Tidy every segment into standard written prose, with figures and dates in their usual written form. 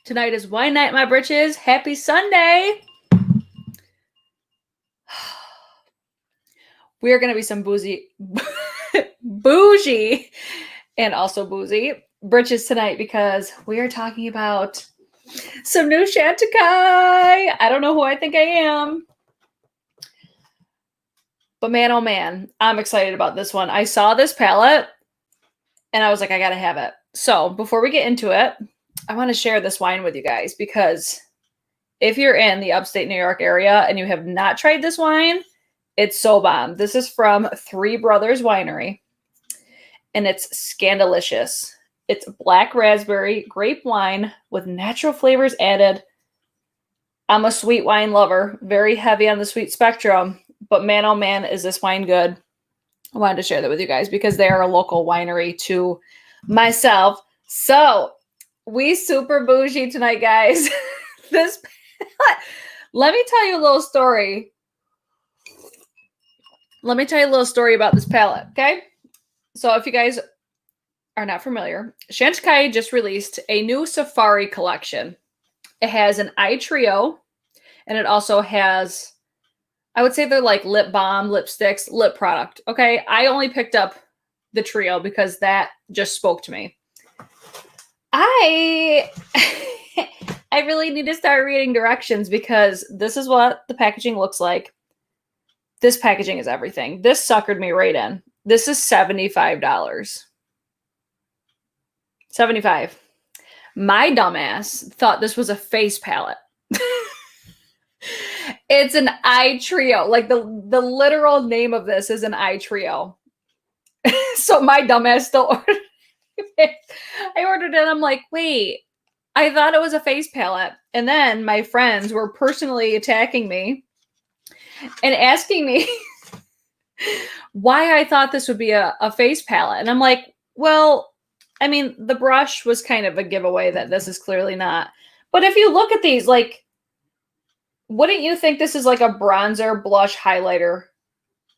Tonight is wine night, my britches. Happy Sunday. We are going to be some bougie and also boozy britches tonight because we are talking about some new Chantecaille. I don't know who I think I am. But man, oh man, I'm excited about this one. I saw this palette and I was like, I got to have it. So before we get into it, I want to share this wine with you guys because if you're in the upstate New York area and you have not tried this wine, it's so bomb. This is from Three Brothers Winery and it's scandalicious. It's black raspberry grape wine with natural flavors added. I'm a sweet wine lover, very heavy on the sweet spectrum, but man, oh man, is this wine good. I wanted to share that with you guys because they are a local winery to myself. So we super bougie tonight, guys. Let me tell you a little story. Let me tell you a little story about this palette, okay? So if you guys are not familiar, Chantecaille just released a new Safari collection. It has an eye trio, and it also has, I would say they're like lip balm, lipsticks, lip product, okay? I only picked up the trio because that just spoke to me. I really need to start reading directions because this is what the packaging looks like. This packaging is everything. This suckered me right in. This is $75. $75. My dumbass thought this was a face palette. It's an eye trio. Like the literal name of this is an eye trio. So my dumbass still ordered it. I ordered it. I'm like, wait, I thought it was a face palette. And then my friends were personally attacking me and asking me why I thought this would be a face palette. And I'm like, well, I mean, the brush was kind of a giveaway that this is clearly not. But if you look at these, like, wouldn't you think this is like a bronzer, blush, highlighter,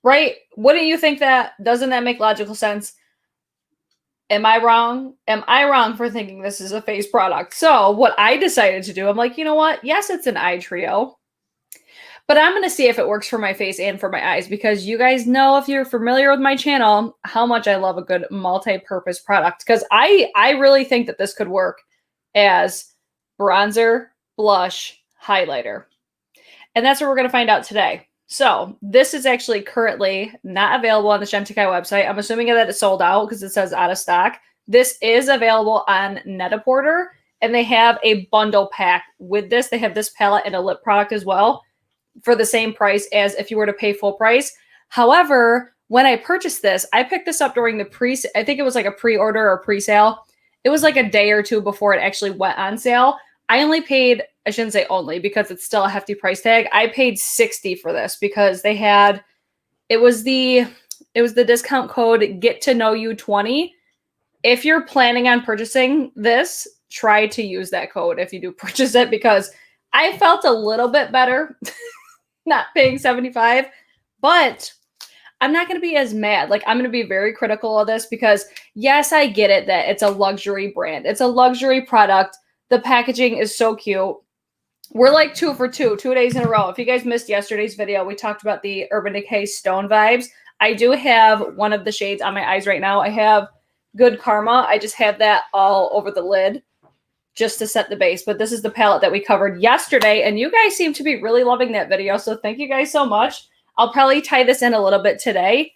right? Wouldn't you think that? Doesn't that make logical sense? Am I wrong? Am I wrong for thinking this is a face product? So what I decided to do, I'm like, you know what? Yes, it's an eye trio. But I'm going to see if it works for my face and for my eyes because you guys know, if you're familiar with my channel, how much I love a good multi-purpose product. Because I really think that this could work as bronzer, blush, highlighter. And that's what we're going to find out today. So this is actually currently not available on the Chantecaille website. I'm assuming that it's sold out because it says out of stock. This is available on Net-a-Porter, and they have a bundle pack with this. They have this palette and a lip product as well for the same price as if you were to pay full price. However, when I purchased this, I picked this up during the I think it was like a pre-order or pre-sale. It was like a day or two before it actually went on sale. I only paid, I shouldn't say only because it's still a hefty price tag. I paid $60 for this because they had, it was the discount code Get to Know You 20. If you're planning on purchasing this, try to use that code if you do purchase it because I felt a little bit better not paying $75, but I'm not going to be as mad. Like, I'm going to be very critical of this because yes, I get it that it's a luxury brand. It's a luxury product. The packaging is so cute. We're like 2 for 2 days in a row. If you guys missed yesterday's video, we talked about the Urban Decay Stone Vibes. I do have one of the shades on my eyes right now. I have Good Karma. I just have that all over the lid just to set the base. But this is the palette that we covered yesterday, and you guys seem to be really loving that video. So thank you guys so much. I'll probably tie this in a little bit today.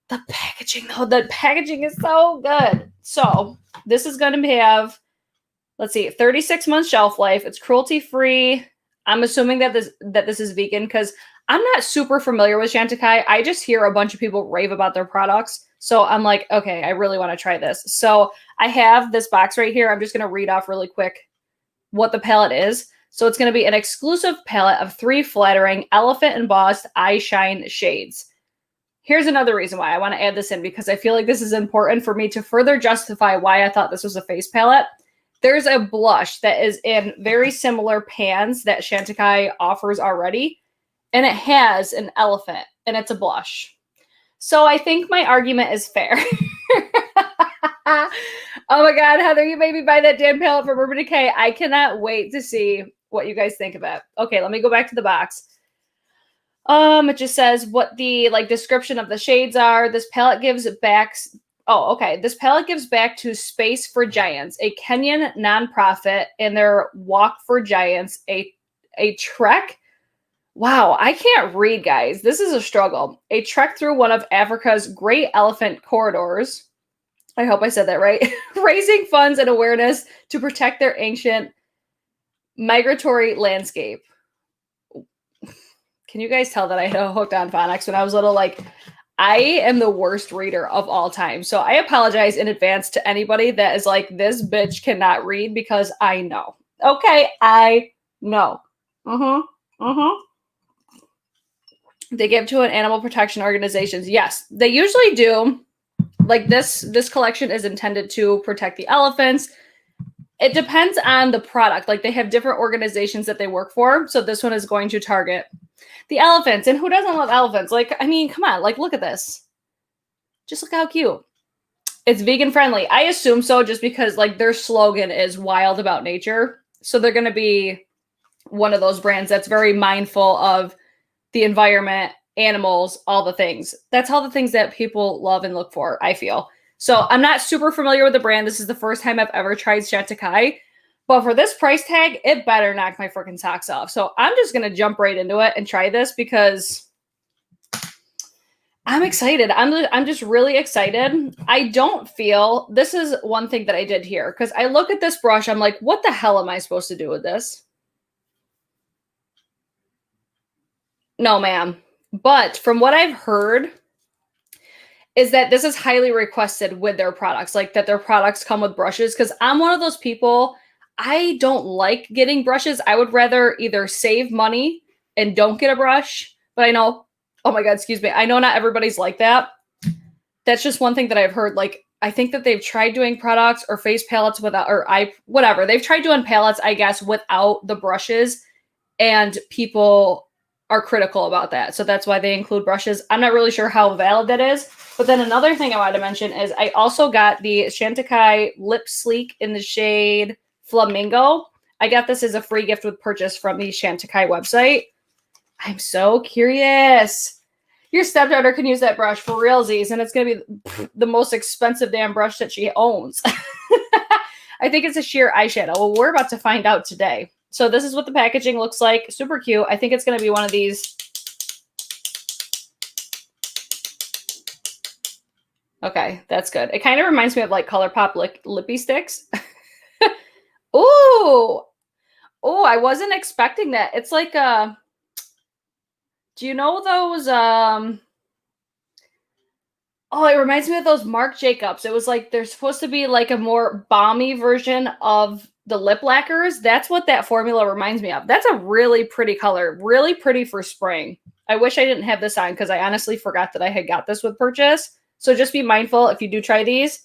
The packaging, though, the packaging is so good. So this is going to have, let's see, 36 months shelf life. It's cruelty-free. I'm assuming that this is vegan because I'm not super familiar with Chantecaille. I just hear a bunch of people rave about their products. So I'm like, okay, I really want to try this. So I have this box right here. I'm just going to read off really quick what the palette is. So it's going to be an exclusive palette of 3 flattering elephant embossed eye shine shades. Here's another reason why I want to add this in because I feel like this is important for me to further justify why I thought this was a face palette. There's a blush that is in very similar pans that Chantecaille offers already, and it has an elephant, and it's a blush. So I think my argument is fair. Oh my God, Heather, you made me buy that damn palette from Urban Decay. I cannot wait to see what you guys think of it. Okay, let me go back to the box. It just says what the description of the shades are. This palette gives back. Oh, okay. This palette gives back to Space for Giants, a Kenyan nonprofit, and their Walk for Giants, a trek. Wow, I can't read, guys. This is a struggle. A trek through one of Africa's great elephant corridors. I hope I said that right. Raising funds and awareness to protect their ancient migratory landscape. Can you guys tell that I had hooked on phonics when I was little? Like, I am the worst reader of all time. So I apologize in advance to anybody that is like, this bitch cannot read, because I know. Okay, I know. They give to an animal protection organizations. Yes, they usually do. Like this collection is intended to protect the elephants. It depends on the product. Like they have different organizations that they work for. So this one is going to target the elephants. And who doesn't love elephants? Like, I mean, come on, like, look at this. Just look how cute. It's vegan friendly. I assume so, just because like their slogan is wild about nature. So they're going to be one of those brands that's very mindful of the environment, animals, all the things. That's all the things that people love and look for, I feel. So I'm not super familiar with the brand. This is the first time I've ever tried Chantecaille. But for this price tag, it better knock my freaking socks off. So I'm just going to jump right into it and try this because I'm excited. I'm just really excited. I don't feel, this is one thing that I did here, because I look at this brush, I'm like, what the hell am I supposed to do with this? No, ma'am. But from what I've heard is that this is highly requested with their products, like that their products come with brushes, because I'm one of those people, I don't like getting brushes. I would rather either save money and don't get a brush, but I know, oh my God, excuse me. I know not everybody's like that. That's just one thing that I've heard. Like, I think that they've tried doing products or face palettes without, or whatever. They've tried doing palettes, I guess, without the brushes, and people are critical about that. So that's why they include brushes. I'm not really sure how valid that is. But then another thing I want to mention is I also got the Chantecaille Lip Sleek in the shade Flamingo. I got this as a free gift with purchase from the Chantecaille website. I'm so curious. Your stepdaughter can use that brush for realsies, and it's going to be the most expensive damn brush that she owns. I think it's a sheer eyeshadow. Well, we're about to find out today. So this is what the packaging looks like. Super cute. I think it's going to be one of these. Okay, that's good. It kind of reminds me of like ColourPop lippy sticks. Ooh. Oh, I wasn't expecting that. It's like do you know those oh, it reminds me of those Marc Jacobs. It was like they're supposed to be like a more balmy version of the lip lacquers. That's what that formula reminds me of. That's a really pretty color. Really pretty for spring. I wish I didn't have this on because I honestly forgot that I had got this with purchase. So just be mindful if you do try these.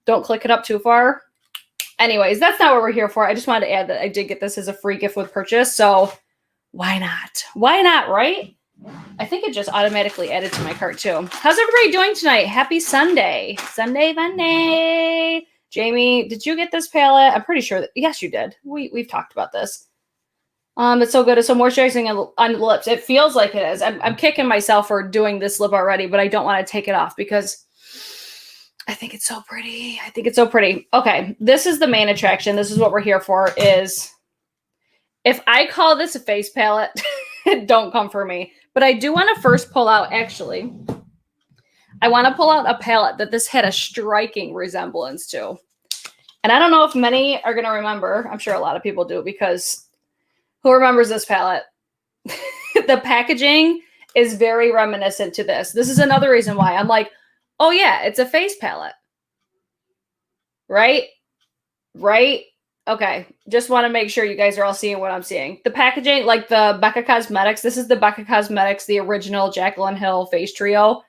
Don't click it up too far. Anyways, that's not what we're here for. I just wanted to add that I did get this as a free gift with purchase. So why not? Why not, right? I think it just automatically added to my cart too. How's everybody doing tonight? Happy Sunday. Sunday, Monday. Jamie, did you get this palette? I'm pretty sure that, yes, you did. We've talked about this. It's so good. It's so moisturizing on the lips. It feels like it is. I'm kicking myself for doing this lip already, but I don't want to take it off because I think it's so pretty. I think it's so pretty. Okay, this is the main attraction. This is what we're here for, is if I call this a face palette, don't come for me. But I do want to first pull out, actually, I want to pull out a palette that this had a striking resemblance to. And I don't know if many are going to remember. I'm sure a lot of people do, because who remembers this palette? The packaging is very reminiscent to this. This is another reason why I'm like, oh yeah, it's a face palette. Right? Right? Okay. Just want to make sure you guys are all seeing what I'm seeing. The packaging, like the Becca Cosmetics, this is the Becca Cosmetics, the original Jaclyn Hill face trio.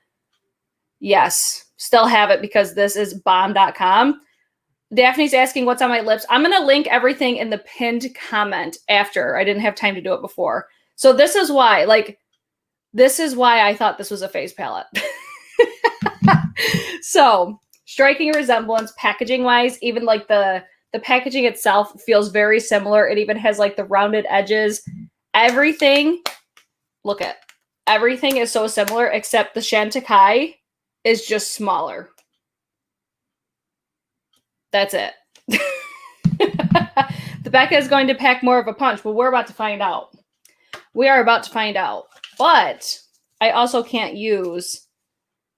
Yes. Still have it because this is bomb.com. Daphne's asking what's on my lips. I'm going to link everything in the pinned comment after. I didn't have time to do it before. So this is why, this is why I thought this was a face palette. So striking resemblance packaging wise. Even like the packaging itself feels very similar. It even has like the rounded edges. Everything, look at, everything is so similar except the Chantecaille is just smaller. That's it. The Becca is going to pack more of a punch, but we're about to find out. We are about to find out. But I also can't use,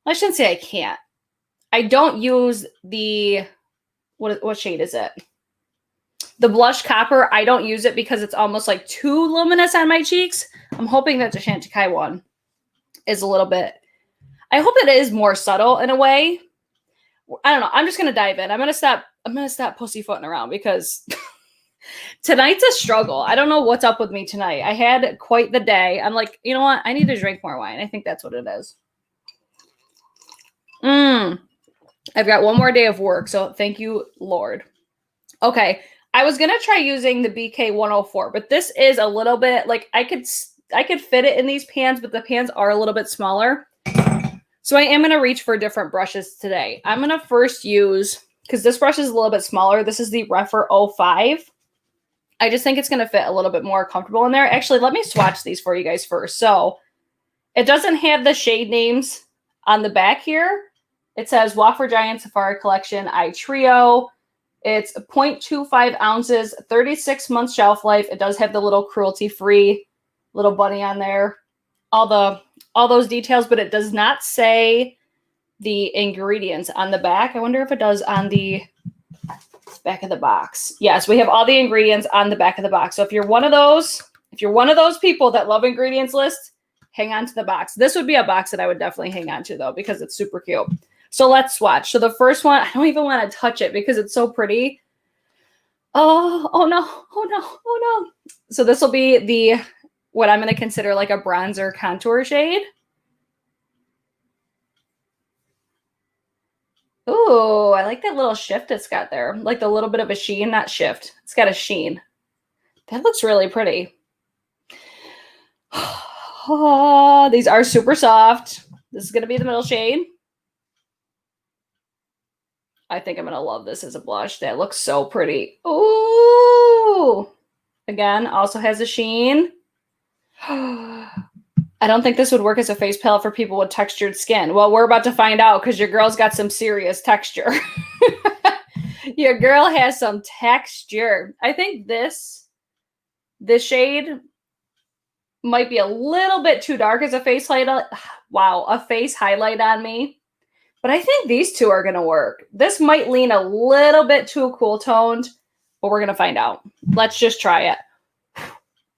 I shouldn't say I can't. I don't use the, what shade is it? The blush copper. I don't use it because it's almost like too luminous on my cheeks. I'm hoping that the Chantecaille one is a little bit, I hope it is more subtle in a way. I don't know. I'm just going to dive in. I'm going to stop pussyfooting around because tonight's a struggle. I don't know what's up with me tonight. I had quite the day. I'm like, you know what? I need to drink more wine. I think that's what it is. I've got one more day of work, so thank you, Lord. Okay. I was going to try using the BK 104, but this is a little bit like I could fit it in these pans, but the pans are a little bit smaller. So I am going to reach for different brushes today. I'm going to first use, because this brush is a little bit smaller. This is the Refer 05. I just think it's going to fit a little bit more comfortable in there. Actually, let me swatch these for you guys first. So it doesn't have the shade names on the back here. It says Waffer Giant Safari Collection Eye Trio. It's 0.25 ounces, 36 months shelf life. It does have the little cruelty-free little bunny on there. All those details, but it does not say the ingredients on the back. I wonder if it does on the back of the box. Yes, we have all the ingredients on the back of the box. So if you're one of those people that love ingredients lists, hang on to the box. This would be a box that I would definitely hang on to though, because it's super cute. So let's swatch. So the first one, I don't even want to touch it because it's so pretty. Oh no. So this will be the, what I'm going to consider like a bronzer contour shade. Ooh, I like that little shift it's got there. Like the little bit of a sheen, not shift. It's got a sheen. That looks really pretty. Oh, these are super soft. This is going to be the middle shade. I think I'm going to love this as a blush. That looks so pretty. Ooh. Again, also has a sheen. I don't think this would work as a face palette for people with textured skin. Well, we're about to find out because your girl's got some serious texture. Your girl has some texture. I think this shade might be a little bit too dark as a face highlight. Wow, a face highlight on me. But I think these two are going to work. This might lean a little bit too cool toned, but we're going to find out. Let's just try it.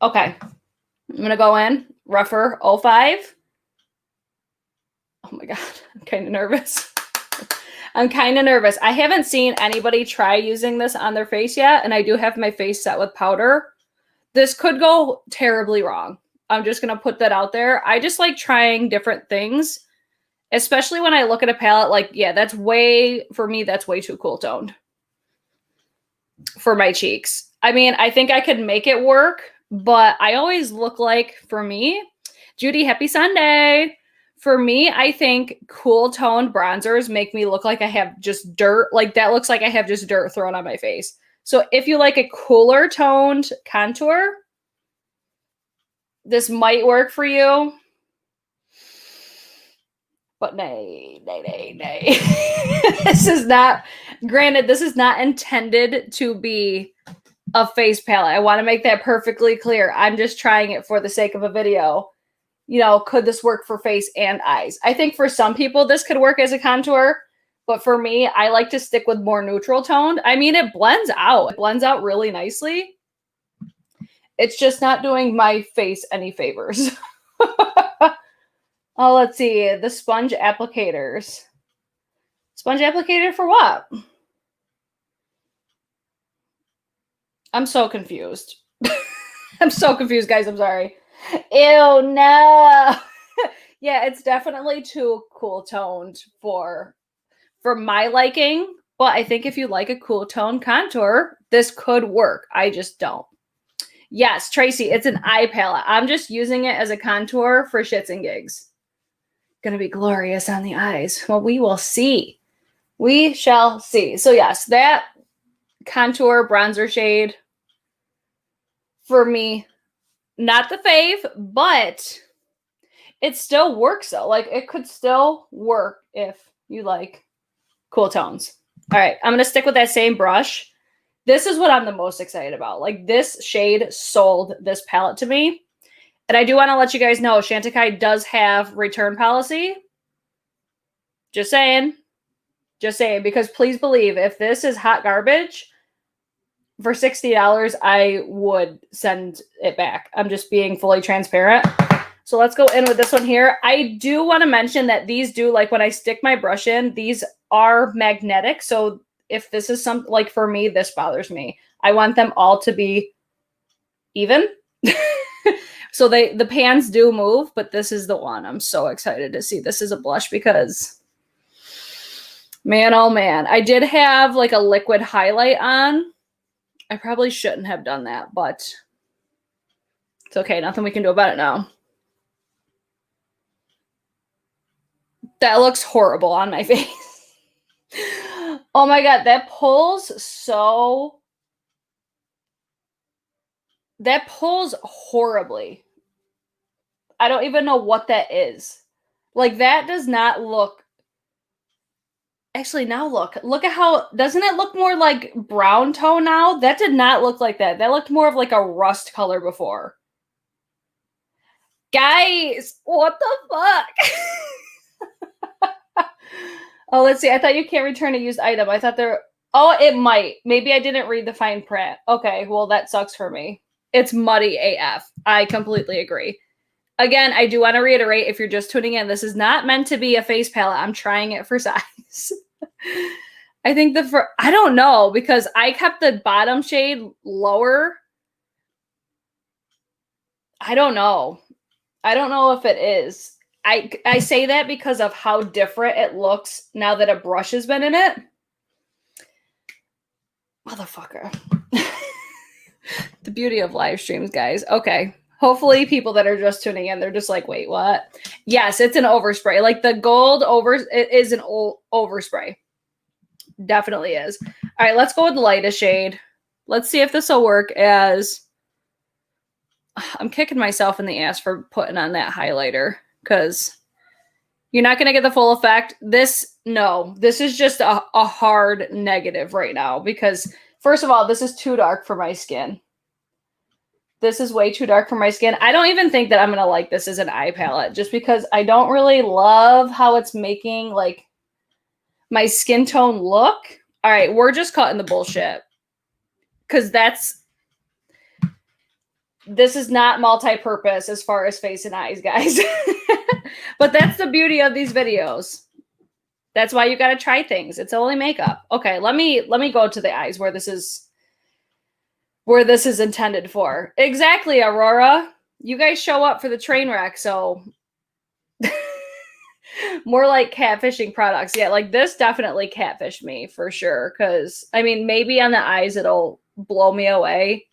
Okay. I'm going to go in. Refer 05. Oh my God. I'm kind of nervous. I haven't seen anybody try using this on their face yet, and I do have my face set with powder. This could go terribly wrong. I'm just going to put that out there. I just like trying different things, especially when I look at a palette like, yeah, that's way too cool toned for my cheeks. I mean, I think I could make it work, but I always look like, for me, Judy, happy Sunday. For me, I think cool toned bronzers make me look like I have just dirt. Like that looks like I have just dirt thrown on my face. So if you like a cooler toned contour, this might work for you. But nay. This is not intended to be a face palette. I want to make that perfectly clear. I'm just trying it for the sake of a video. You know, could this work for face and eyes? I think for some people this could work as a contour, but for me, I like to stick with more neutral toned. I mean, it blends out. It blends out really nicely. It's just not doing my face any favors. Oh, let's see. The sponge applicators. Sponge applicator for what? I'm so confused. I'm so confused, guys. I'm sorry. Ew, no. Yeah, it's definitely too cool toned for my liking. But I think if you like a cool tone contour, this could work. I just don't. Yes, Tracy, it's an eye palette. I'm just using it as a contour for shits and gigs. Going to be glorious on the eyes. Well, we will see. We shall see. So yes, that contour bronzer shade for me, not the fave, but it still works though. Like it could still work if you like cool tones. All right, I'm going to stick with that same brush. This is what I'm the most excited about. Like this shade sold this palette to me. And I do want to let you guys know, Chantecaille does have return policy. Just saying. Just saying, because please believe, if this is hot garbage, for $60, I would send it back. I'm just being fully transparent. So let's go in with this one here. I do want to mention that these do, like when I stick my brush in, these are magnetic. So if this is something, like for me, this bothers me. I want them all to be even. So the pans do move, but this is the one. I'm so excited to see. This is a blush because... man, oh man. I did have like a liquid highlight on. I probably shouldn't have done that, but it's okay. Nothing we can do about it now. That looks horrible on my face. Oh my God, that pulls so... that pulls horribly. I don't even know what that is. Like that does not look... actually, now look at how, doesn't it look more like brown tone now? That did not look like that. That looked more of like a rust color before. Guys, what the fuck? Oh, let's see. I thought you can't return a used item. I thought there, oh, it might. Maybe I didn't read the fine print. Okay, well, that sucks for me. It's muddy AF. I completely agree. Again, I do want to reiterate, if you're just tuning in, this is not meant to be a face palette. I'm trying it for size. I think I don't know, because I kept the bottom shade lower. I don't know. I don't know if it is. I say that because of how different it looks now that a brush has been in it. Motherfucker. The beauty of live streams, guys. Okay. Hopefully people that are just tuning in, they're just like, wait, what? Yes, it's an overspray. Like the gold it is an overspray. Definitely is. All right, let's go with the lightest shade. Let's see if this will work as... I'm kicking myself in the ass for putting on that highlighter because you're not going to get the full effect. This is just a hard negative right now because, first of all, this is too dark for my skin. This is way too dark for my skin. I don't even think that I'm going to like this as an eye palette just because I don't really love how it's making like my skin tone look. All right, we're just cutting the bullshit because this is not multi-purpose as far as face and eyes, guys. But that's the beauty of these videos. That's why you got to try things. It's only makeup. Okay, let me go to the eyes where this is intended for. Exactly, Aurora. You guys show up for the train wreck, so more like catfishing products. Yeah, like this definitely catfished me for sure. Because I mean, maybe on the eyes it'll blow me away.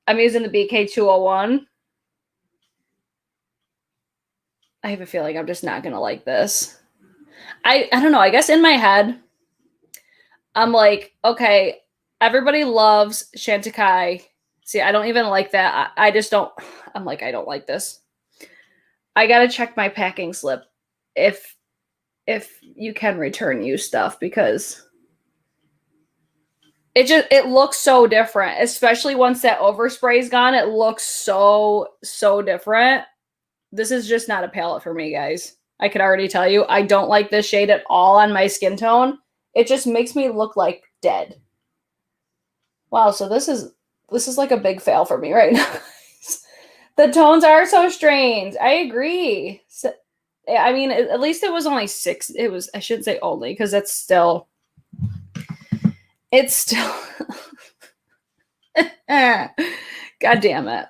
I'm using the BK201. I have a feeling I'm just not going to like this. I don't know. I guess in my head, I'm like, okay, everybody loves Chantecaille. See, I don't even like that. I just don't. I'm like, I don't like this. I got to check my packing slip if you can return used stuff because it looks so different, especially once that overspray is gone. It looks so different. This is just not a palette for me, guys. I can already tell you, I don't like this shade at all on my skin tone. It just makes me look like dead. Wow, so this is like a big fail for me right now. The tones are so strange. I agree. So, I mean, at least it was only 6. I shouldn't say only, because it's still God damn it.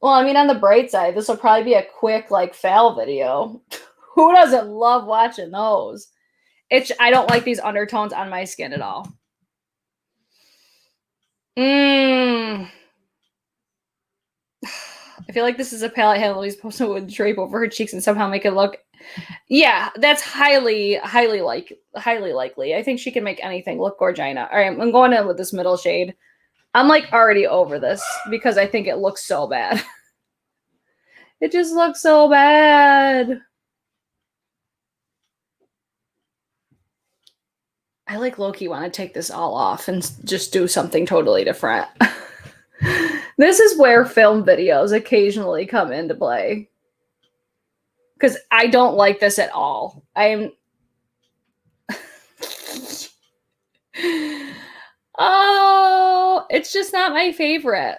Well, I mean, on the bright side, this will probably be a quick, like, fail video. Who doesn't love watching those? I don't like these undertones on my skin at all. I feel like this is a palette Hillary's person would drape over her cheeks and somehow make it look. Yeah, that's highly likely. I think she can make anything look gorgina. All right, I'm going in with this middle shade. I'm like already over this because I think it looks so bad. It just looks so bad. I like low-key want to take this all off and just do something totally different. This is where film videos occasionally come into play. Because I don't like this at all. Oh, it's just not my favorite.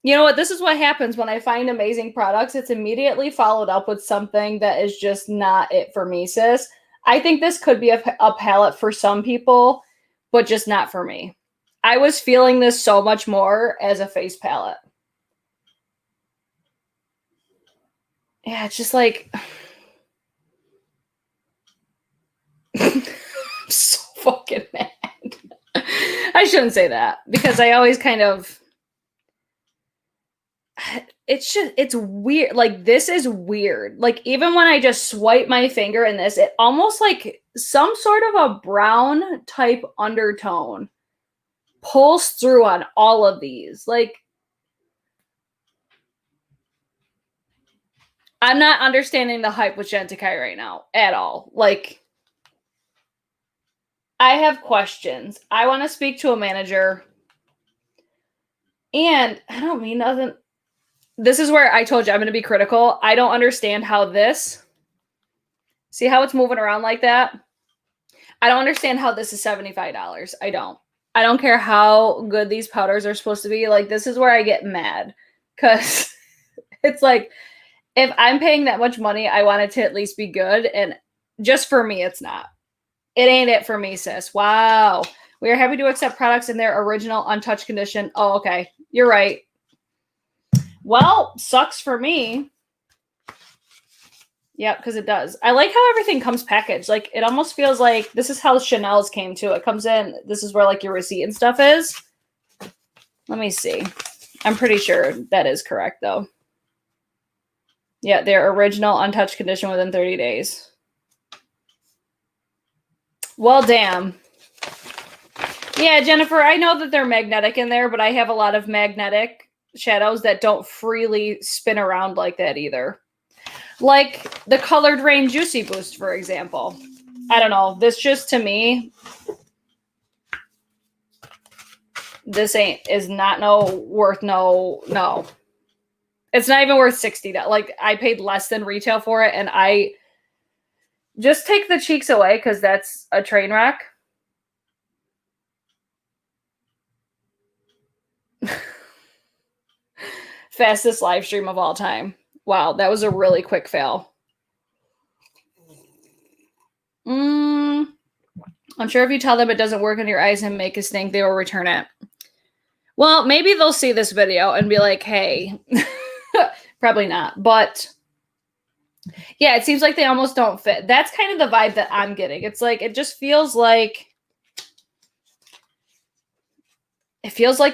You know what? This is what happens when I find amazing products. It's immediately followed up with something that is just not it for me, sis. I think this could be a palette for some people, but just not for me. I was feeling this so much more as a face palette. Yeah, it's just like... I'm so fucking mad. I shouldn't say that because I always kind of... It's weird. Like, this is weird. Like, even when I just swipe my finger in this, it almost like some sort of a brown type undertone pulls through on all of these. Like, I'm not understanding the hype with Chantecaille right now at all. Like, I have questions. I want to speak to a manager. And I don't mean nothing. This is where I told you I'm going to be critical. I don't understand how this, see how it's moving around like that? I don't understand how this is $75. I don't care how good these powders are supposed to be. Like, this is where I get mad because it's like, if I'm paying that much money, I want it to at least be good. And just for me, it's not. It ain't it for me, sis. Wow. We are happy to accept products in their original untouched condition. Oh, okay. You're right. Well, sucks for me. Yeah, because it does. I like how everything comes packaged. Like, it almost feels like this is how Chanel's came to. It comes in. This is where, like, your receipt and stuff is. Let me see. I'm pretty sure that is correct, though. Yeah, their original untouched condition within 30 days. Well, damn. Yeah, Jennifer, I know that they're magnetic in there, but I have a lot of magnetic shadows that don't freely spin around like that either. Like the Colored Rain Juicy Boost, for example. I don't know. This just, to me, this is not worth no. It's not even worth $60. Like, I paid less than retail for it, and I just take the cheeks away because that's a train wreck. Fastest live stream of all time. Wow, that was a really quick fail. I'm sure if you tell them it doesn't work on your eyes and make us think, they will return it. Well, maybe they'll see this video and be like, hey, probably not. But yeah, it seems like they almost don't fit. That's kind of the vibe that I'm getting. It's like, it just feels like,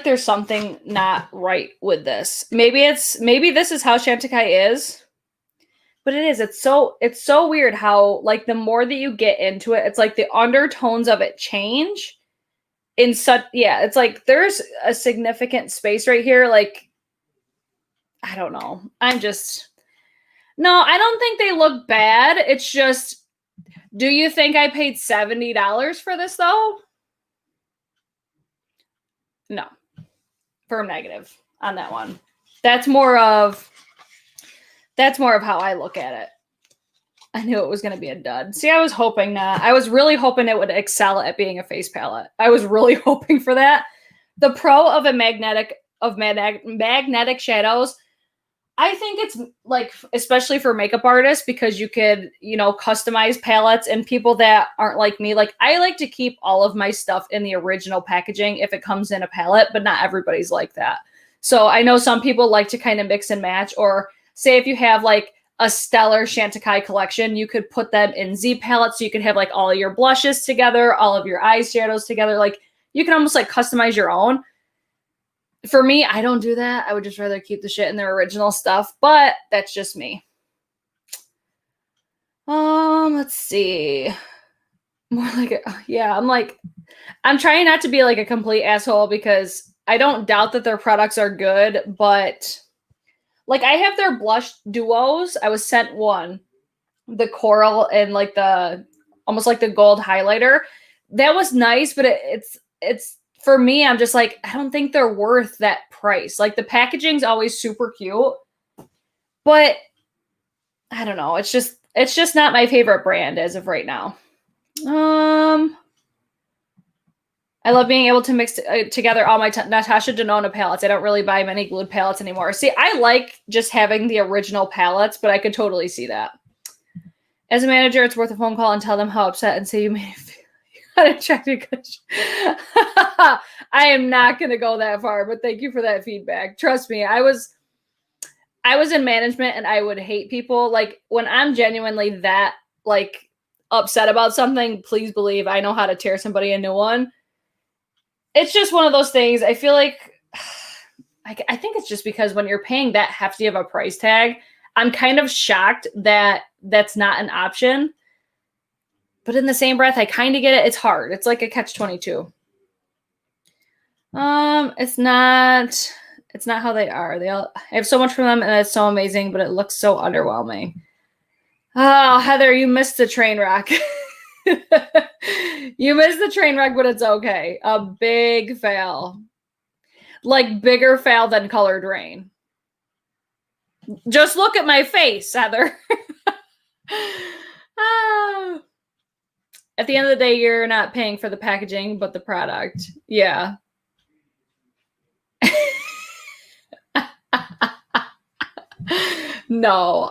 there's something not right with this. Maybe this is how Chantecaille is, but it is. It's so weird how, like, the more that you get into it, it's like the undertones of it change in such, yeah, it's like there's a significant space right here. Like, I don't know. No, I don't think they look bad. It's just, do you think I paid $70 for this though? No. Firm negative on that one. That's more of how I look at it. I knew it was going to be a dud. See, I was hoping not. I was really hoping it would excel at being a face palette. I was really hoping for that. The pro of magnetic shadows, I think it's like, especially for makeup artists, because you could, customize palettes, and people that aren't like me, like, I like to keep all of my stuff in the original packaging if it comes in a palette, but not everybody's like that. So I know some people like to kind of mix and match, or say if you have like a stellar Chantecaille collection, you could put them in Z palettes. So you could have like all of your blushes together, all of your eyeshadows together. Like, you can almost like customize your own. For me, I don't do that. I would just rather keep the shit in their original stuff, but that's just me. Let's see. More like, yeah, I'm trying not to be like a complete asshole because I don't doubt that their products are good, but like I have their blush duos. I was sent one, the coral and like the almost like the gold highlighter. That was nice, but it's for me, I'm just like, I don't think they're worth that price. Like the packaging's always super cute, but I don't know. It's just not my favorite brand as of right now. I love being able to mix together all my Natasha Denona palettes. I don't really buy many glued palettes anymore. See, I like just having the original palettes, but I could totally see that. As a manager, it's worth a phone call and tell them how upset and say you made it feel I am not going to go that far, but thank you for that feedback. Trust me, I was in management and I would hate people. Like when I'm genuinely that like upset about something, please believe I know how to tear somebody a new one. It's just one of those things. I feel like I think it's just because when you're paying that hefty of a price tag, I'm kind of shocked that that's not an option. But in the same breath, I kind of get it. It's hard. It's like a catch-22. It's not how they are. I have so much from them and it's so amazing, but it looks so underwhelming. Oh, Heather, you missed the train wreck. You missed the train wreck, but it's okay. A big fail. Like bigger fail than Colored Rain. Just look at my face, Heather. At the end of the day, you're not paying for the packaging, but the product. Yeah. No,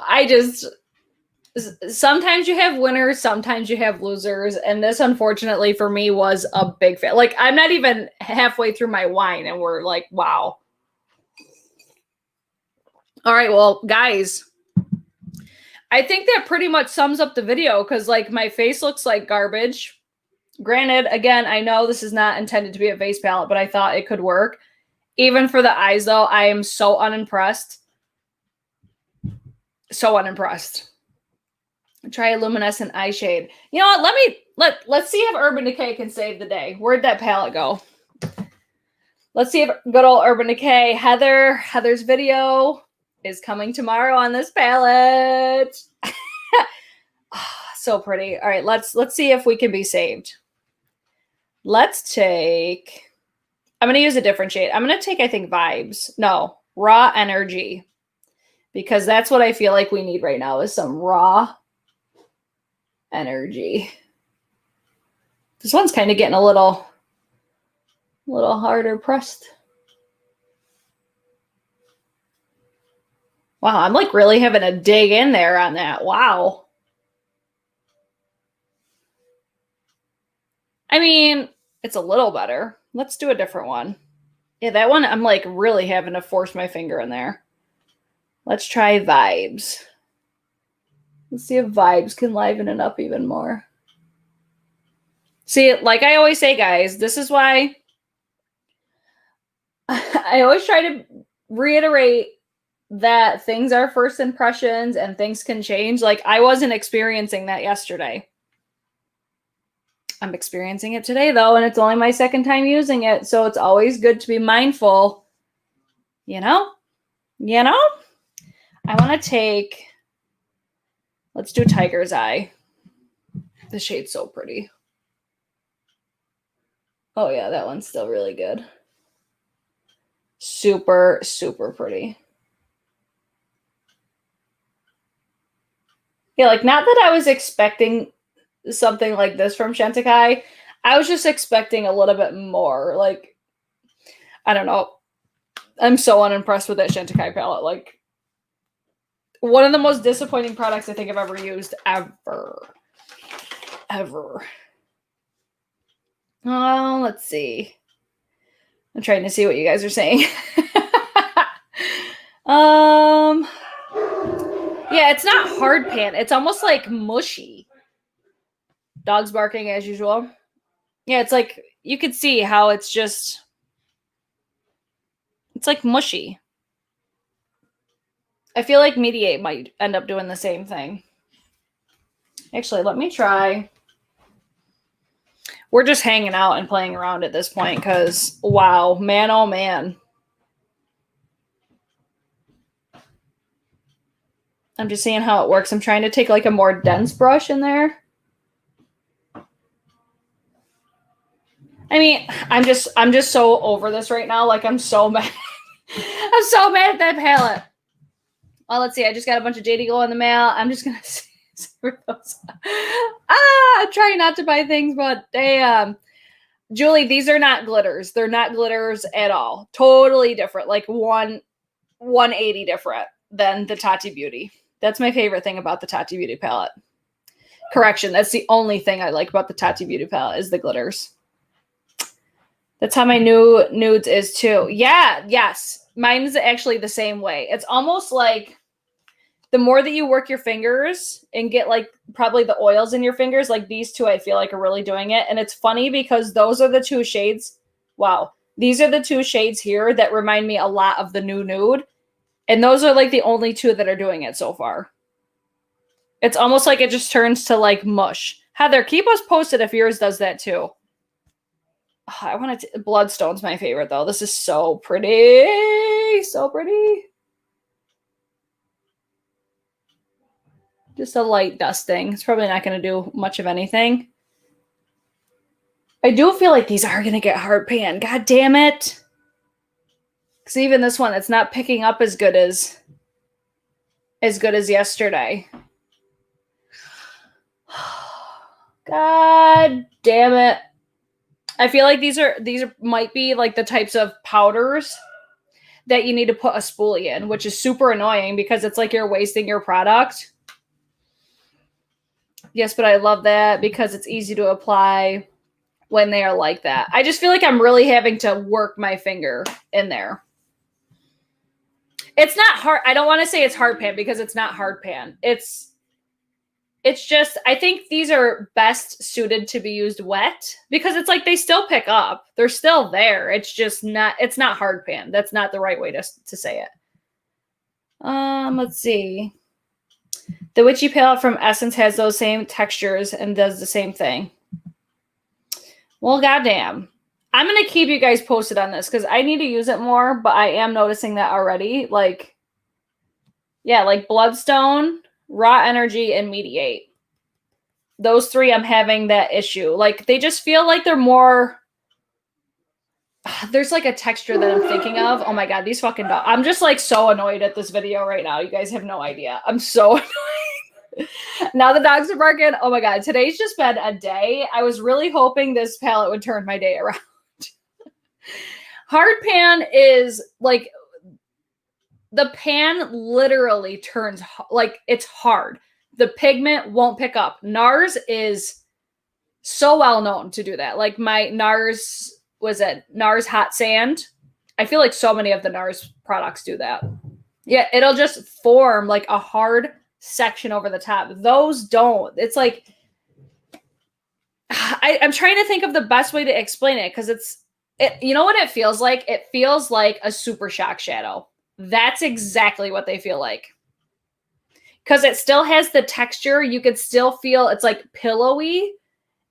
sometimes you have winners, sometimes you have losers, and this unfortunately for me was a big fail. Like I'm not even halfway through my wine and we're like, wow. All right, well, guys, I think that pretty much sums up the video because like my face looks like garbage. Granted, again, I know this is not intended to be a face palette, but I thought it could work. Even for the eyes though, I am so unimpressed. So unimpressed. Try a luminescent eye shade. You know what? Let's see if Urban Decay can save the day. Where'd that palette go? Let's see if good old Urban Decay. Heather's video is coming tomorrow on this palette. Oh, so pretty. All right, let's see if we can be saved. Let's take. I'm gonna use a different shade. I'm gonna take, I think, Vibes. No, Raw Energy. Because that's what I feel like we need right now is some raw energy. This one's kind of getting a little harder pressed. Wow, I'm like really having to dig in there on that. Wow. I mean, it's a little better. Let's do a different one. Yeah, that one I'm like really having to force my finger in there. Let's try Vibes. Let's see if Vibes can liven it up even more. See, like I always say, guys, this is why I always try to reiterate that things are first impressions and things can change. Like I wasn't experiencing that yesterday. I'm experiencing it today though, and it's only my second time using it. So it's always good to be mindful, you know? I want to take, let's do Tiger's Eye. The shade's so pretty. Oh yeah, that one's still really good. Super, super pretty. Yeah, like not that I was expecting something like this from Chantecaille. I was just expecting a little bit more. Like, I don't know. I'm so unimpressed with that Chantecaille palette. Like, one of the most disappointing products I think I've ever used. Ever. Oh, let's see. I'm trying to see what you guys are saying. Yeah, it's not hard pan. It's almost like mushy. Dogs barking as usual. Yeah, it's like you could see how it's just It's like mushy. I feel like Mediate might end up doing the same thing. Actually, let me try. We're just hanging out and playing around at this point because, wow, man, oh man. I'm just seeing how it works. I'm trying to take like a more dense brush in there. I mean, I'm just so over this right now. Like, I'm so mad. I'm so mad at that palette. Well, let's see. I just got a bunch of JD Glow in the mail. I'm just going to those. I'm trying not to buy things, but they, Julie, these are not glitters. They're not glitters at all. Totally different. Like 180 different than the Tati Beauty. That's my favorite thing about the Tati Beauty palette. Correction. That's the only thing I like about the Tati Beauty palette is the glitters. That's how my new nudes is too. Yeah, yes. Mine is actually the same way. It's almost like the more that you work your fingers and get like probably the oils in your fingers, like these two I feel like are really doing it. And it's funny because those are the two shades. Wow. These are the two shades here that remind me a lot of the new nude. And those are like the only two that are doing it so far. It's almost like it just turns to like mush. Heather, keep us posted if yours does that too. Oh, I want to. Bloodstone's my favorite though. This is so pretty. So pretty. Just a light dusting. It's probably not going to do much of anything. I do feel like these are going to get hard pan. God damn it. Because even this one, it's not picking up as good as yesterday. God damn it. I feel like these might be like the types of powders that you need to put a spoolie in, which is super annoying because it's like you're wasting your product. Yes, but I love that because it's easy to apply when they are like that. I just feel like I'm really having to work my finger in there. It's not hard. I don't want to say it's hard pan because it's not hard pan. It's just, I think these are best suited to be used wet because it's like they still pick up. They're still there. It's just not, it's not hard pan. That's not the right way to say it. Let's see. The Witchy palette from Essence has those same textures and does the same thing. Well, goddamn. I'm going to keep you guys posted on this because I need to use it more, but I am noticing that already. Like, yeah, like Bloodstone, Raw Energy, and Mediate. Those three, I'm having that issue. Like, they just feel like they're more... There's like a texture that I'm thinking of. Oh my God, these fucking dogs. I'm just like so annoyed at this video right now. You guys have no idea. I'm so annoyed. Now the dogs are barking. Oh my God, today's just been a day. I was really hoping this palette would turn my day around. Hard pan is like, the pan literally turns, like it's hard. The pigment won't pick up. NARS is so well known to do that. Like my NARS, was it NARS Hot Sand? I feel like so many of the NARS products do that. Yeah, it'll just form like a hard section over the top. Those don't. It's like, I'm trying to think of the best way to explain it because you know what it feels like? It feels like a Super Shock shadow. That's exactly what they feel like. Because it still has the texture. You could still feel it's like pillowy.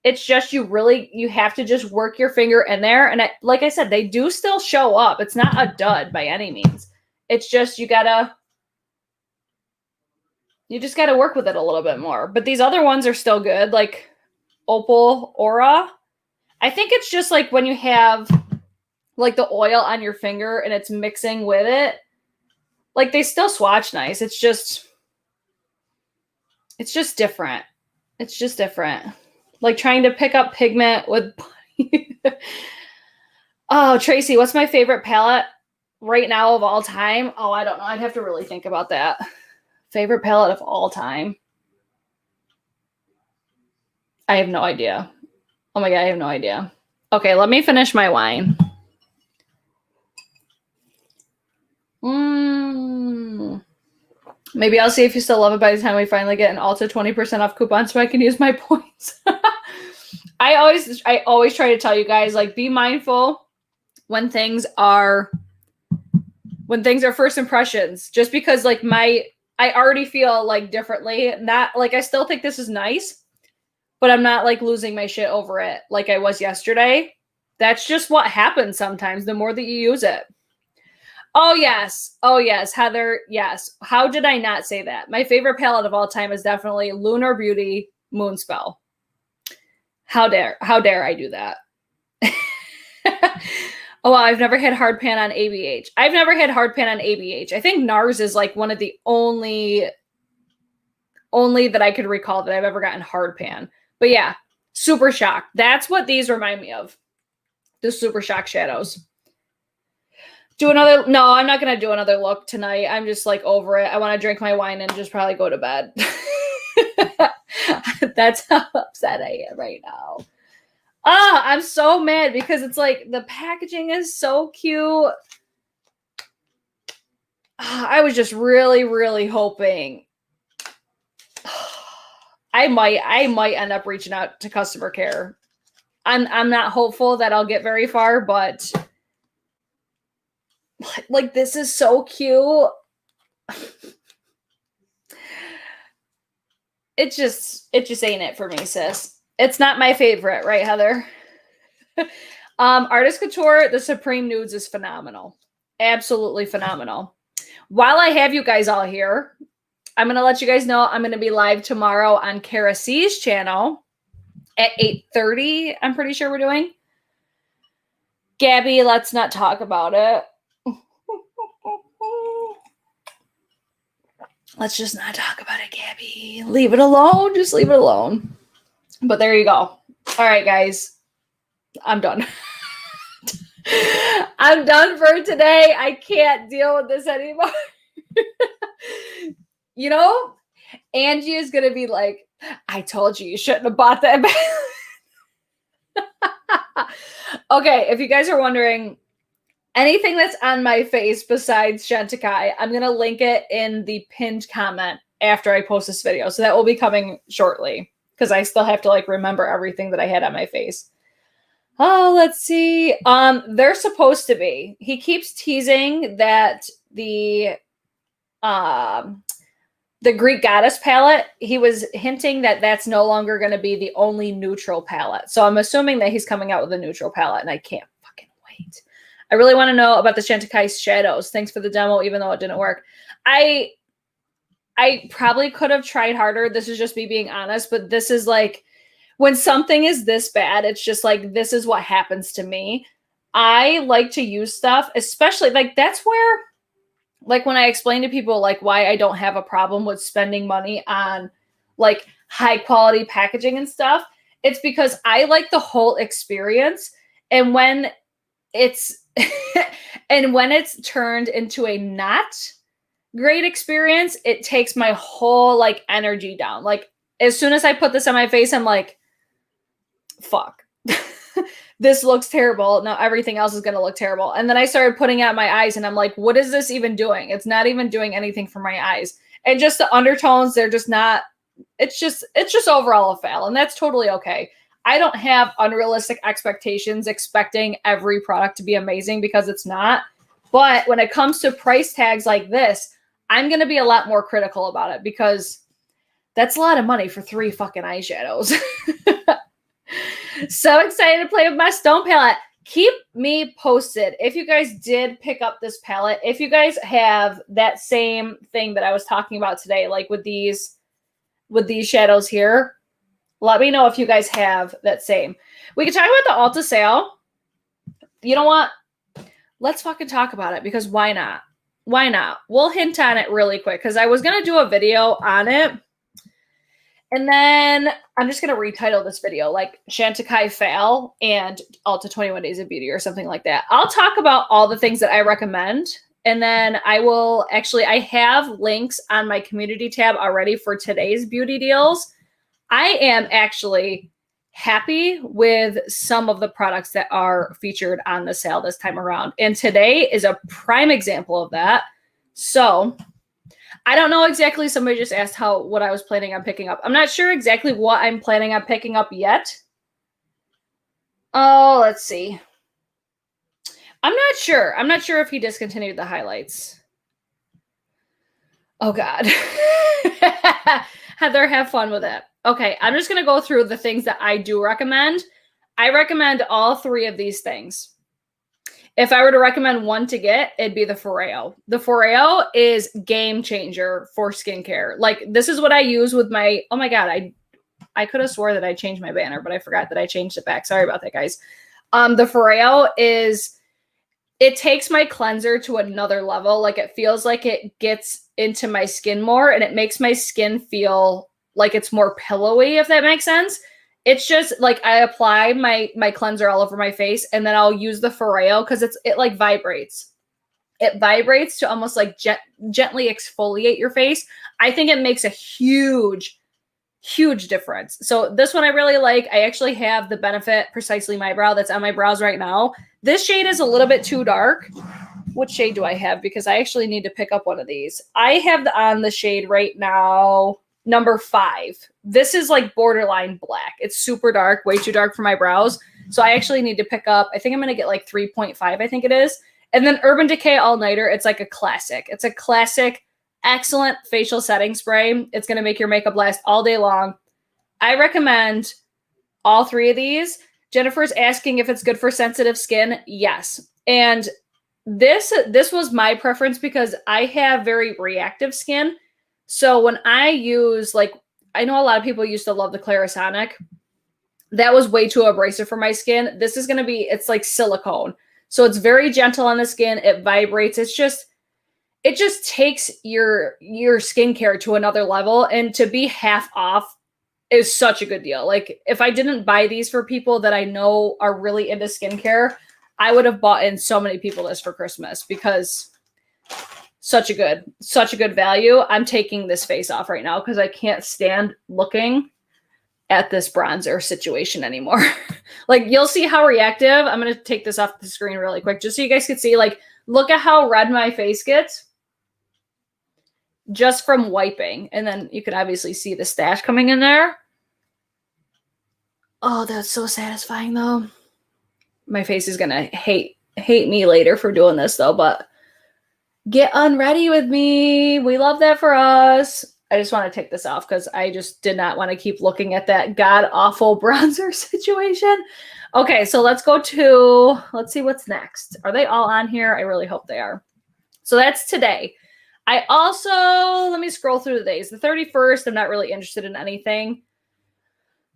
It's just you have to just work your finger in there. And like I said, they do still show up. It's not a dud by any means. It's just you just got to work with it a little bit more. But these other ones are still good. Like Opal Aura. I think it's just like when you have like the oil on your finger and it's mixing with it. Like they still swatch nice. It's just different. It's just different. Like trying to pick up pigment with... Oh, Tracy, what's my favorite palette right now of all time? Oh, I don't know. I'd have to really think about that. Favorite palette of all time? I have no idea. Oh my God, I have no idea. Okay, let me finish my wine. Maybe I'll see if you still love it by the time we finally get an Ulta 20% off coupon so I can use my points. I always try to tell you guys, like, be mindful when things are when things are first impressions, just because like I already feel like differently. Not like I still think this is nice, but I'm not like losing my shit over it like I was yesterday. That's just what happens sometimes the more that you use it. Oh, yes. Oh, yes. Heather, yes. How did I not say that? My favorite palette of all time is definitely Lunar Beauty Moonspell. How dare I do that? Oh, wow, I've never had hard pan on ABH. I've never had hard pan on ABH. I think NARS is like one of the only that I could recall that I've ever gotten hard pan. But yeah, Super Shock. That's what these remind me of. The Super Shock shadows. No, I'm not going to do another look tonight. I'm just like over it. I want to drink my wine and just probably go to bed. That's how upset I am right now. I'm so mad because it's like the packaging is so cute. I was just really, really hoping I might end up reaching out to customer care. I'm not hopeful that I'll get very far, but like this is so cute. It just ain't it for me, sis. It's not my favorite, right, Heather? Artist Couture, the Supreme Nudes is phenomenal. Absolutely phenomenal. While I have you guys all here, I'm going to let you guys know I'm going to be live tomorrow on Kara C's channel at 8:30. I'm pretty sure we're doing. Gabby, let's not talk about it. Let's just not talk about it, Gabby. Leave it alone. Just leave it alone. But there you go. All right, guys. I'm done. I'm done for today. I can't deal with this anymore. You know, Angie is going to be like, I told you shouldn't have bought that. Okay, if you guys are wondering, anything that's on my face besides Chantecaille, I'm going to link it in the pinned comment after I post this video. So that will be coming shortly because I still have to like remember everything that I had on my face. Oh, let's see. They're supposed to be. He keeps teasing that the Greek Goddess palette, he was hinting that that's no longer going to be the only neutral palette. So I'm assuming that he's coming out with a neutral palette, and I can't fucking wait. I really want to know about the Chantecaille shadows. Thanks for the demo, even though it didn't work. I probably could have tried harder. This is just me being honest, but this is like, when something is this bad, it's just like, this is what happens to me. I like to use stuff, especially like that's where, like when I explain to people like why I don't have a problem with spending money on like high quality packaging and stuff, it's because I like the whole experience. And when it's turned into a not great experience, it takes my whole like energy down. Like as soon as I put this on my face, I'm like, fuck, this looks terrible. Now everything else is going to look terrible. And then I started putting out my eyes and I'm like, what is this even doing? It's not even doing anything for my eyes. And just the undertones, they're just not, it's just overall a fail. And that's totally okay. I don't have unrealistic expectations expecting every product to be amazing because it's not. But when it comes to price tags like this, I'm going to be a lot more critical about it because that's a lot of money for 3 fucking eyeshadows. So excited to play with my stone palette. Keep me posted if you guys did pick up this palette. If you guys have that same thing that I was talking about today, like with these shadows here, let me know if you guys have that same. We can talk about the Ulta sale. You know what? Let's fucking talk about it because why not? Why not? We'll hint on it really quick because I was going to do a video on it. And then I'm just going to retitle this video like Chantecaille Fail and Ulta 21 Days of Beauty or something like that. I'll talk about all the things that I recommend. And then I have links on my community tab already for today's beauty deals. I am actually happy with some of the products that are featured on the sale this time around. And today is a prime example of that. So I don't know exactly. Somebody just asked what I was planning on picking up. I'm not sure exactly what I'm planning on picking up yet. Oh, let's see. I'm not sure. I'm not sure if he discontinued the highlights. Oh, God. Heather, have fun with it. Okay, I'm just going to go through the things that I do recommend. I recommend all 3 of these things. If I were to recommend one to get, it'd be the Foreo. The Foreo is game changer for skincare. Like, this is what I use with my, oh my God, I could have swore that I changed my banner, but I forgot that I changed it back. Sorry about that, guys. The Foreo it takes my cleanser to another level. Like, it feels like it gets into my skin more, and it makes my skin feel like it's more pillowy, if that makes sense. It's just like I apply my cleanser all over my face, and then I'll use the Foreo because it like vibrates. It vibrates to almost like gently exfoliate your face. I think it makes a huge difference. So this one I really like. I actually have the Benefit Precisely My Brow that's on my brows right now. This shade is a little bit too dark. What shade do I have? Because I actually need to pick up one of these. I have on the shade right now, number 5. This is like borderline black. It's super dark, way too dark for my brows. So I actually need to pick up, I think I'm going to get like 3.5, I think it is. And then Urban Decay All Nighter. It's like a classic. It's a classic, excellent facial setting spray. It's going to make your makeup last all day long. I recommend all 3 of these. Jennifer's asking if it's good for sensitive skin. Yes. And this was my preference because I have very reactive skin. So when I use, like, I know a lot of people used to love the Clarisonic. That was way too abrasive for my skin. This is going to be, it's like silicone. So it's very gentle on the skin. It vibrates. It just takes your skincare to another level. And to be half off is such a good deal. Like, if I didn't buy these for people that I know are really into skincare, I would have bought in so many people this for Christmas because such a good value. I'm taking this face off right now because I can't stand looking at this bronzer situation anymore. Like, you'll see how reactive. I'm going to take this off the screen really quick just so you guys can see, like, look at how red my face gets just from wiping. And then you can obviously see the stash coming in there. Oh, that's so satisfying though. My face is going to hate me later for doing this though, but get unready with me. We love that for us. I just want to take this off because I just did not want to keep looking at that god-awful bronzer situation. Okay, so let's see what's next. Are they all on here? I really hope they are. So that's today. I also, let me scroll through the days. The 31st, I'm not really interested in anything.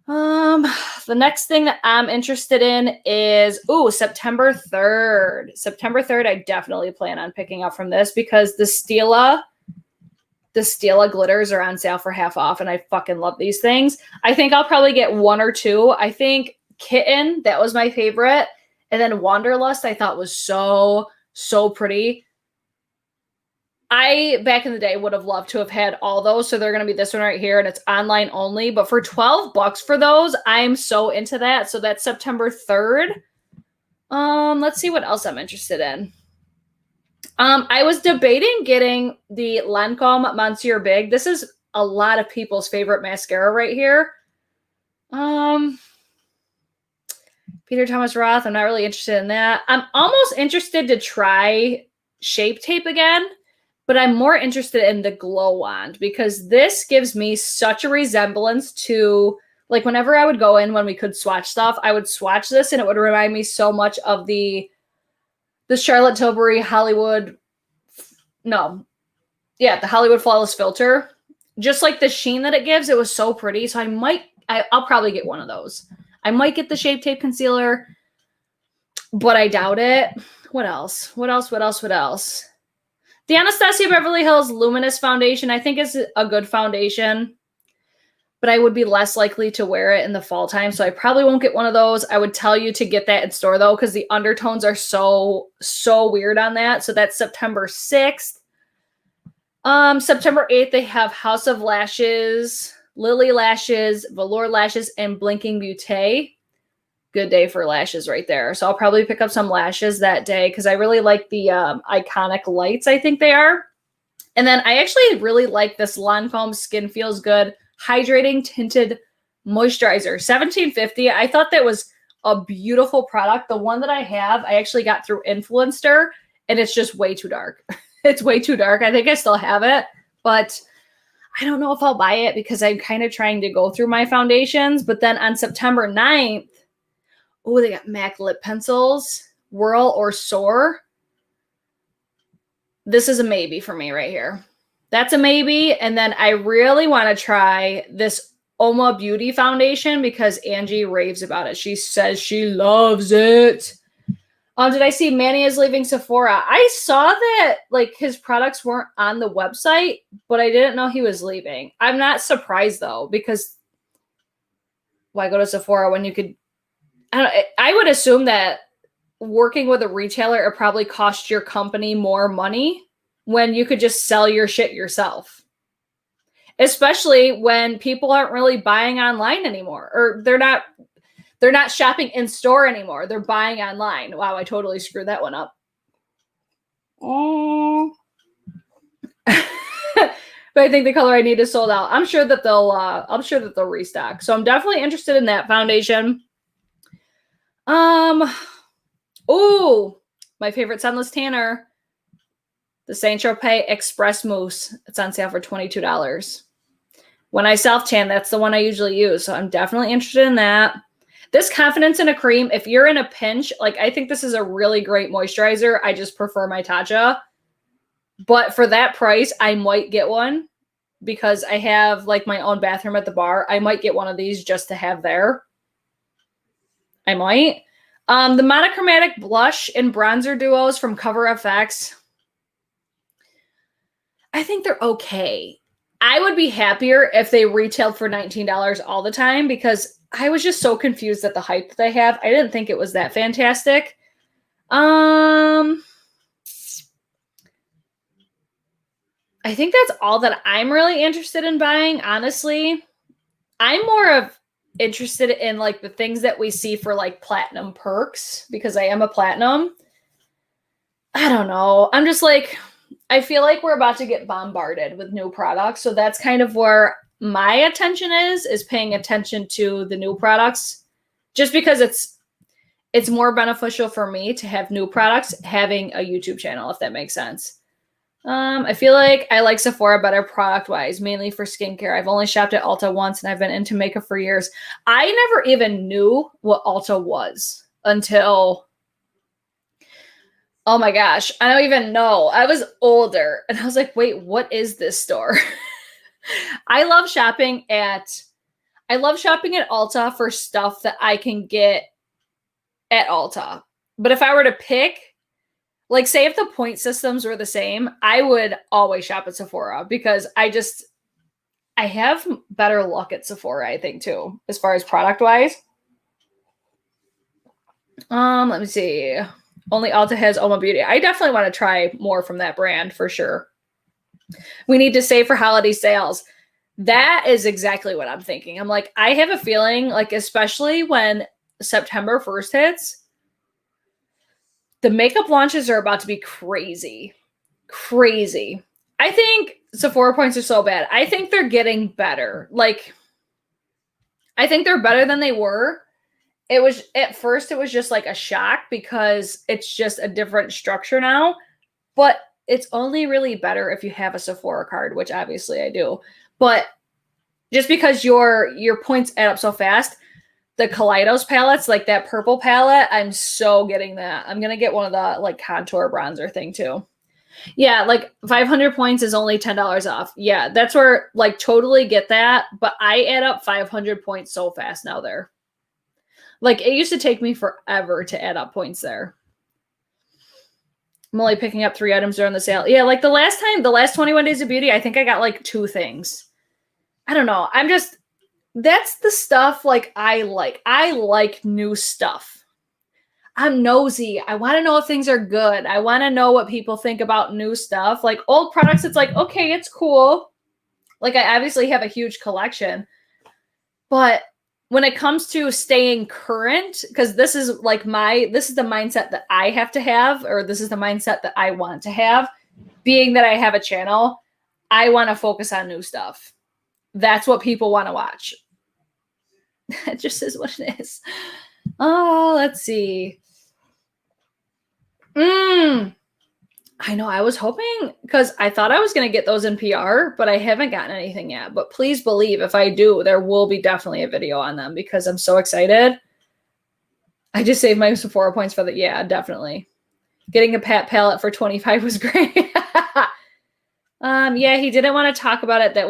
The next thing that I'm interested in is, September 3rd. September 3rd, I definitely plan on picking up from this because the Stila glitters are on sale for half off, and I fucking love these things. I think I'll probably get 1 or 2. I think Kitten, that was my favorite. And then Wanderlust, I thought was so pretty. I, back in the day, would have loved to have had all those. So they're going to be this one right here, and it's online only. But for $12 for those, I'm so into that. So that's September 3rd. Let's see what else I'm interested in. I was debating getting the Lancome Monsieur Big. This is a lot of people's favorite mascara right here. Peter Thomas Roth, I'm not really interested in that. I'm almost interested to try Shape Tape again, but I'm more interested in the Glow Wand because this gives me such a resemblance to, like, whenever I would go in when we could swatch stuff, I would swatch this and it would remind me so much of the Charlotte Tilbury the Hollywood Flawless Filter. Just like the sheen that it gives, it was so pretty. So I'll probably get one of those. I might get the Shape Tape concealer, but I doubt it. What else? The Anastasia Beverly Hills Luminous Foundation, I think, is a good foundation, but I would be less likely to wear it in the fall time, so I probably won't get one of those. I would tell you to get that in store, though, because the undertones are so weird on that. So that's September 6th. September 8th, they have House of Lashes, Lily Lashes, Velour Lashes, and Blinking Beauté. Good day for lashes right there. So I'll probably pick up some lashes that day because I really like the Iconic Lights, I think they are. And then I actually really like this Lancome Skin Feels Good Hydrating Tinted Moisturizer, $17.50. I thought that was a beautiful product. The one that I have, I actually got through Influencer, and it's just way too dark. It's way too dark. I think I still have it, but I don't know if I'll buy it because I'm kind of trying to go through my foundations. But then on September 9th, oh, they got MAC lip pencils, Whirl or Soar. This is a maybe for me right here. That's a maybe. And then I really want to try this Oma Beauty foundation because Angie raves about it. She says she loves it. Did I see Manny is leaving Sephora? I saw that like his products weren't on the website, but I didn't know he was leaving. I'm not surprised though, because why go to Sephora when you could? I would assume that working with a retailer, it probably cost your company more money when you could just sell your shit yourself. Especially when people aren't really buying online anymore, or they're not shopping in store anymore. They're buying online. Wow, I totally screwed that one up. Oh. But I think the color I need is sold out. I'm sure that they'll restock. So I'm definitely interested in that foundation. Oh, my favorite sunless tanner, the Saint Tropez Express Mousse. It's on sale for $22. When I self-tan, that's the one I usually use. So I'm definitely interested in that. This Confidence in a Cream, if you're in a pinch, like I think this is a really great moisturizer. I just prefer my Tatcha. But for that price, I might get one because I have like my own bathroom at the bar. I might get one of these just to have there. I might. The monochromatic blush and bronzer duos from Cover FX. I think they're okay. I would be happier if they retailed for $19 all the time because I was just so confused at the hype that they have. I didn't think it was that fantastic. I think that's all that I'm really interested in buying, honestly. I'm more interested in like the things that we see for like platinum perks because I am a platinum. I don't know. I'm just like, I feel like we're about to get bombarded with new products. So that's kind of where my attention is paying attention to the new products just because it's more beneficial for me to have new products having a YouTube channel, if that makes sense. I feel like I like Sephora better product-wise, mainly for skincare. I've only shopped at Ulta once, and I've been into makeup for years. I never even knew what Ulta was until, oh my gosh, I don't even know. I was older, and I was like, wait, what is this store? I love shopping at Ulta for stuff that I can get at Ulta. But if I were to pick, like, say if the point systems were the same, I would always shop at Sephora because I have better luck at Sephora, I think, too, as far as product-wise. Let me see. Only Ulta has Oma Beauty. I definitely want to try more from that brand for sure. We need to save for holiday sales. That is exactly what I'm thinking. I'm like, I have a feeling, like, especially when September 1st hits, the makeup launches are about to be crazy. Crazy. I think Sephora points are so bad. I think they're getting better. Like, I think they're better than they were. It was, at first, it was just like a shock because it's just a different structure now. But it's only really better if you have a Sephora card, which obviously I do. But just because your points add up so fast, the Kaleidos palettes, like that purple palette, I'm so getting that. I'm going to get one of the like contour bronzer thing too. Yeah, like 500 points is only $10 off. Yeah, that's where like totally get that. But I add up 500 points so fast now there. Like it used to take me forever to add up points there. I'm only picking up 3 items during the sale. Yeah, like the last 21 Days of Beauty, I think I got like 2 things. I don't know. That's the stuff like I like. I like new stuff. I'm nosy. I want to know if things are good. I want to know what people think about new stuff. Like old products, it's like, okay, it's cool. Like I obviously have a huge collection. But when it comes to staying current, because this is the mindset that I have to have, or this is the mindset that I want to have, being that I have a channel, I want to focus on new stuff. That's what people want to watch. It just is what it is. Oh, let's see. I know, I was hoping, because I thought I was going to get those in PR, but I haven't gotten anything yet. But please believe if I do, there will be definitely a video on them because I'm so excited. I just saved my Sephora points for the, yeah, definitely. Getting a Pat palette for 25 was great. Yeah, he didn't want to talk about it. It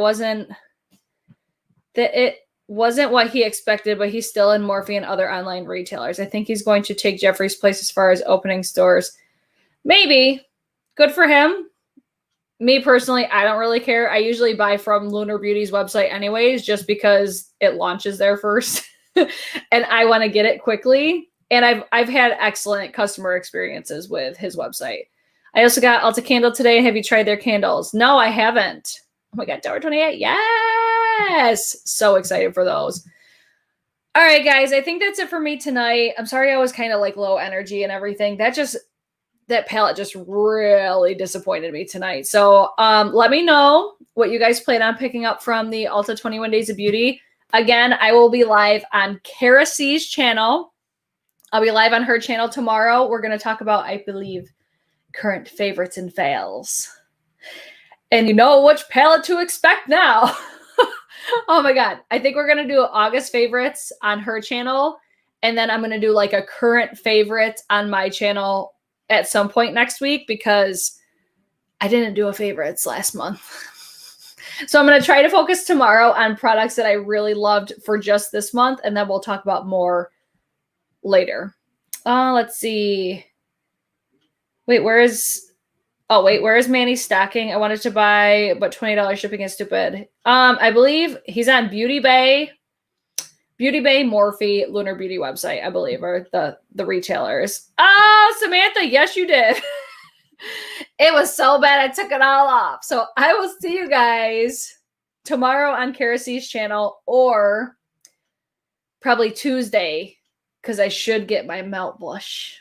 wasn't what he expected, but he's still in Morphe and other online retailers. I think he's going to take Jeffrey's place as far as opening stores. Maybe. Good for him. Me personally, I don't really care. I usually buy from Lunar Beauty's website anyways, just because it launches there first. And I want to get it quickly. And I've had excellent customer experiences with his website. I also got Ulta Candle today. Have you tried their candles? No, I haven't. Oh my God, $1.28. Yes. So excited for those. All right, guys. I think that's it for me tonight. I'm sorry I was kind of like low energy and everything. That palette just really disappointed me tonight. So let me know what you guys plan on picking up from the Ulta 21 Days of Beauty. Again, I will be live on Kara C's channel. I'll be live on her channel tomorrow. We're going to talk about, I believe, current favorites and fails. And you know which palette to expect now. Oh my God. I think we're going to do August favorites on her channel. And then I'm going to do like a current favorite on my channel at some point next week because I didn't do a favorites last month. So I'm going to try to focus tomorrow on products that I really loved for just this month. And then we'll talk about more later. Let's see. Wait, where is Manny's stocking? I wanted to buy, but $20 shipping is stupid. I believe he's on Beauty Bay, Morphe, Lunar Beauty website, I believe, are the retailers. Oh, Samantha, yes, you did. It was so bad I took it all off. So I will see you guys tomorrow on Kara C's channel or probably Tuesday because I should get my Melt Blush.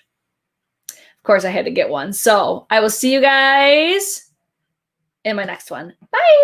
Of course, I had to get one. So I will see you guys in my next one. Bye.